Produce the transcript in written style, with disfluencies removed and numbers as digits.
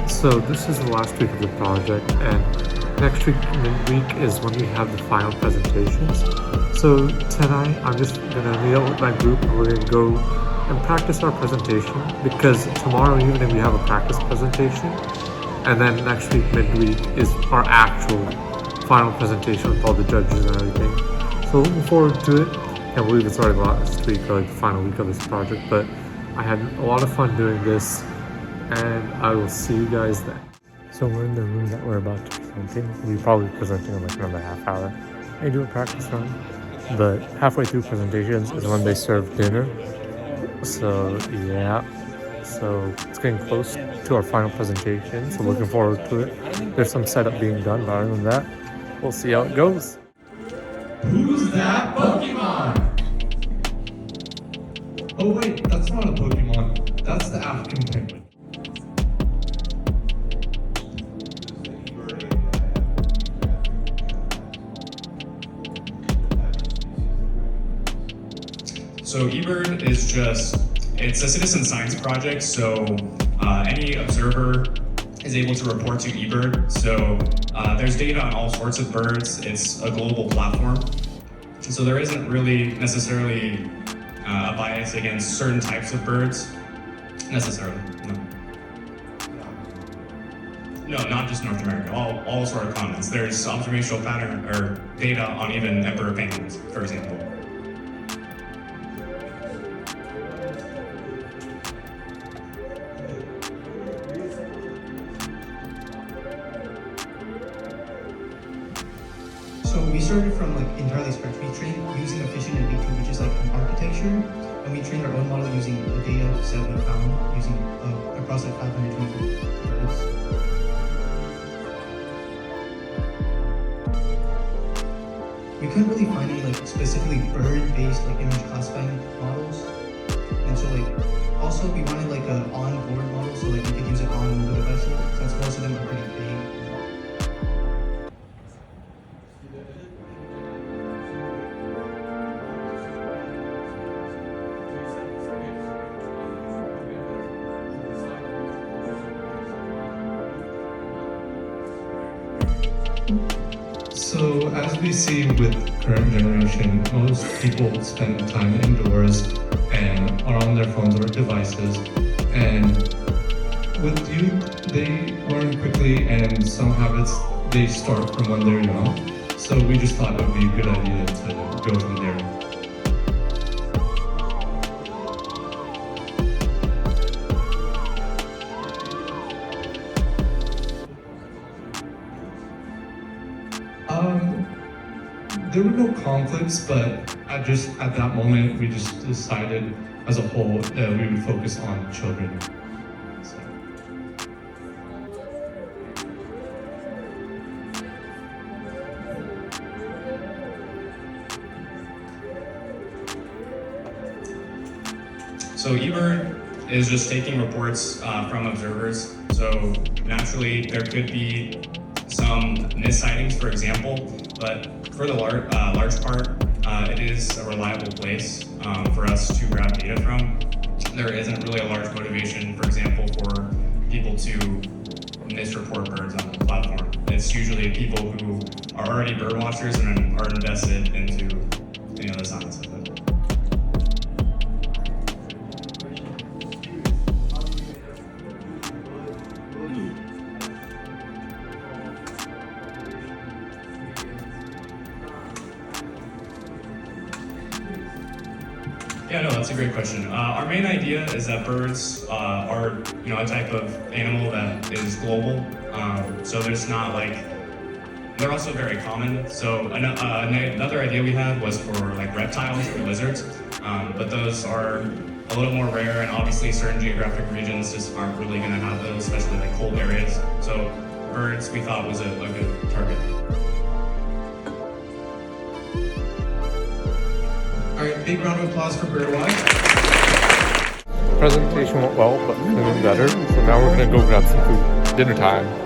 So this is the last week of the project, and next week, midweek, is when we have the final presentations. So tonight, I'm just gonna meet up with my group, and we're gonna go and practice our presentation, because tomorrow evening we have a practice presentation, and then next week, midweek, is our actual final presentation with all the judges and everything. So looking forward to it. I can't believe it's already last week, or like the final week of this project, but I had a lot of fun doing this, and I will see you guys then. So we're in the room that we're about to presenting. We'll probably be presenting in like another half hour. I do a practice run, but halfway through presentations is when they serve dinner. So yeah, so it's getting close to our final presentation, so looking forward to it. There's some setup being done, but other than that, we'll see how it goes. Who's that Pokemon? Oh wait, that's not a Pokemon. That's the African penguin. So eBird is it's a citizen science project, so any observer is able to report to eBird. So there's data on all sorts of birds. It's a global platform. So there isn't really necessarily a bias against certain types of birds, necessarily, no, not just North America, all sort of continents. There's observational pattern or data on even emperor penguins, for example. So we started from entirely scratch. We trained using efficient and V2, which is an architecture, and we trained our own model using the data set we found using across 524 birds. We couldn't really find any specifically bird-based image classifying models, and so also we wanted an on-board model, so we could use it on mobile devices since most of them are pretty big. So as we see with current generation, most people spend time indoors and are on their phones or devices. And with youth, they learn quickly, and some habits they start from when they're young. So we just thought it would be a good idea to go from there. There were no conflicts, but at that moment, we just decided as a whole that we would focus on children. So eBird is just taking reports from observers. So naturally, there could be some missightings, for example, but for the large part, it is a reliable place for us to grab data from. There isn't really a large motivation, for example, for people to misreport birds on the platform. It's usually people who are already bird watchers and are invested into the science of it. Yeah, no, that's a great question. Our main idea is that birds are, a type of animal that is global. So there's not they're also very common. So another idea we had was for reptiles or lizards, but those are a little more rare, and obviously certain geographic regions just aren't really going to have those, especially cold areas. So birds we thought was a good target. All right, big round of applause for Birdwatch. Presentation went well, but could have been better. So now we're gonna go grab some food. Dinner time.